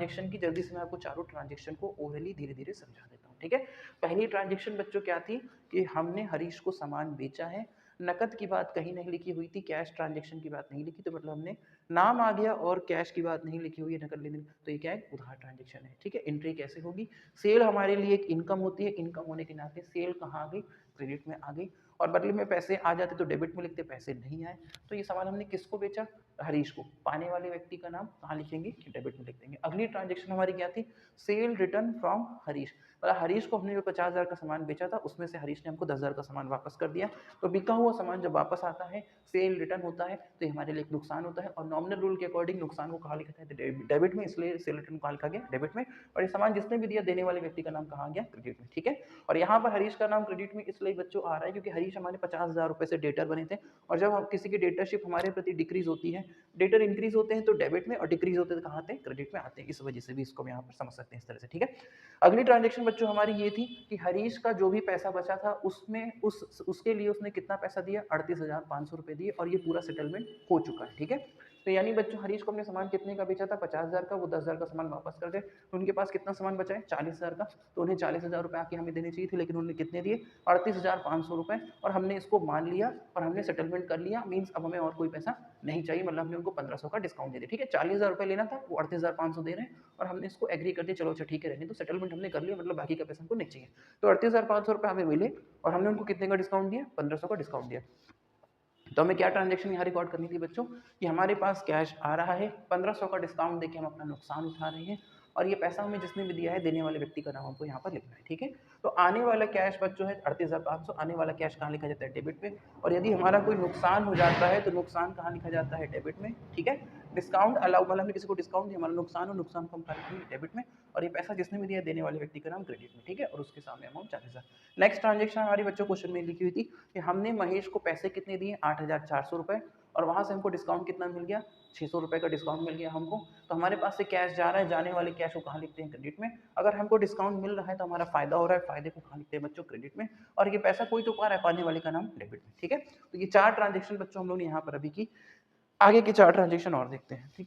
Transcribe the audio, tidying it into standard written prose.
Transaction की जल्दी से मैं आपको चारों ट्रांजेक्शन को ओरली धीरे धीरे समझा देता हूँ, ठीक है। पहली ट्रांजेक्शन बच्चों क्या थी कि हमने हरीश को सामान बेचा है, नकद की बात कहीं नहीं लिखी हुई थी, कैश ट्रांजेक्शन की बात नहीं लिखी, तो मतलब हमने नाम आ गया और कैश की बात नहीं लिखी हुई है, नकद लेने, तो ये क्या है, उधार ट्रांजेक्शन है, ठीक है। एंट्री कैसे होगी, सेल हमारे लिए एक इनकम होती है, इनकम होने के नाते सेल कहाँ आ गई, क्रेडिट में आ गई, और बदले में पैसे आ जाते तो डेबिट में लिखते, पैसे नहीं आए तो ये सामान हमने किसको बेचा, हरीश को। पाने वाले व्यक्ति का नाम कहाँ लिखेंगे, डेबिट में लिख देंगे। अगली ट्रांजेक्शन हमारी क्या थी, सेल रिटर्न फ्रॉम हरीश, मतलब हरीश को हमने जो 50,000 का सामान बेचा था उसमें से हरीश ने हमको 10,000 का सामान वापस कर दिया, तो बिका हुआ सामान जब वापस आता है, सेल रिटर्न होता है, तो ये हमारे लिए एक नुकसान होता है, और नॉमिनल रूल के अकॉर्डिंग नुकसान को कहाँ लिखा था, डेबिट में, इसलिए सेल रिटर्न कहाँ लिखा गया, डेबिट में। और ये सामान जिसने भी दिया, देने वाले व्यक्ति का नाम कहाँ गया, क्रेडिट में, ठीक है। और यहाँ पर हरीश का नाम क्रेडिट में इसलिए बच्चों आ रहा है क्योंकि हरीश हमारे 50,000 रुपए से डेटर बने थे, और जब हम किसी की डेटरशिप हमारे प्रति डिक्रीज होती है, डेटर इंक्रीज होते हैं तो डेबिट में, और डिक्रीज होते हैं तो कहाँ आते हैं, क्रेडिट में आते हैं। इस वजह से भी इसको हम यहाँ पर समझ सकते हैं इस तरह से, ठीक है। अगली ट्रांजेक्शन बच्चों हमारी ये थी कि हरीश का जो भी पैसा बचा था उसमें उसके लिए उसने कितना पैसा दिया, 38,500 रुपए दिए, और ये पूरा सेटलमेंट हो चुका है, ठीक है। तो यानी बच्चों हरीश को अपने सामान कितने का बेचा था, 50,000 का, वो 10,000 का सामान वापस कर दे, तो उनके पास कितना सामान बचा है, 40,000 का, तो उन्हें 40,000 रुपए आके हमें देने चाहिए थे, लेकिन उन्होंने कितने दिए, 38,500 रुपए, और हमने इसको मान लिया और हमने सेटलमेंट कर लिया, मीन्स अब हमें और कोई पैसा नहीं चाहिए, मतलब हमने उनको 1,500 का डिस्काउंट दे दिया, ठीक है। 40,000 रुपए लेना था, वो 38,500 दे रहे हैं, और हमने इसको एग्री कर दिया, चलो अच्छा ठीक है रहने, तो सेटलमेंट हमने कर लिया, मतलब बाकी का पैसा हमको नहीं चाहिए, तो 38,500 रुपए हमें मिले, और हमने उनको कितने का डिस्काउंट दिया, 1,500 का डिस्काउंट दिया। तो हमें क्या ट्रांजेक्शन यहाँ रिकॉर्ड करनी थी बच्चों, कि हमारे पास कैश आ रहा है, 1,500 का डिस्काउंट देके हम अपना नुकसान उठा रहे हैं, और ये पैसा हमें जिसने भी दिया है, देने वाले व्यक्ति का नाम हमको यहाँ पर लिखना है, ठीक है। तो आने वाला कैश बच्चों है 38,500, आने वाला कैश कहाँ लिखा जाता है, डेबिट में, और यदि हमारा कोई नुकसान हो जाता है तो नुकसान कहाँ लिखा जाता है, डेबिट में, ठीक है। डिस्काउंट अलाउ, मतलब हमने किसी को डिस्काउंट दिया, हमारा नुकसान हो, नुकसान को हम कहाँ लिखेंगे, डेबिट में, और ये पैसा जिसने भी दिया, देने वाले व्यक्ति का नाम क्रेडिट में, ठीक है, और उसके सामने अमाउंट 40,000। नेक्स्ट ट्रांजेक्शन हमारी बच्चों क्वेश्चन में लिखी हुई थी कि हमने महेश को पैसे कितने दिए, 8,400 रुपए, और वहां से हमको डिस्काउंट कितना मिल गया, 600 रुपए का डिस्काउंट मिल गया हमको, तो हमारे पास से कैश जा रहा है, जाने वाले कैश को कहाँ लिखते हैं, क्रेडिट में। अगर हमको डिस्काउंट मिल रहा है तो हमारा फायदा हो रहा है, फायदे को कहाँ लिखते हैं बच्चों, क्रेडिट में, और ये पैसा कोई तो पा रहा है, पाने वाले का नाम डेबिट में, ठीक है। तो ये 4 ट्रांजेक्शन बच्चों हम लोग ने यहाँ पर अभी की, आगे की 4 ट्रांजेक्शन और देखते हैं, ठीक है।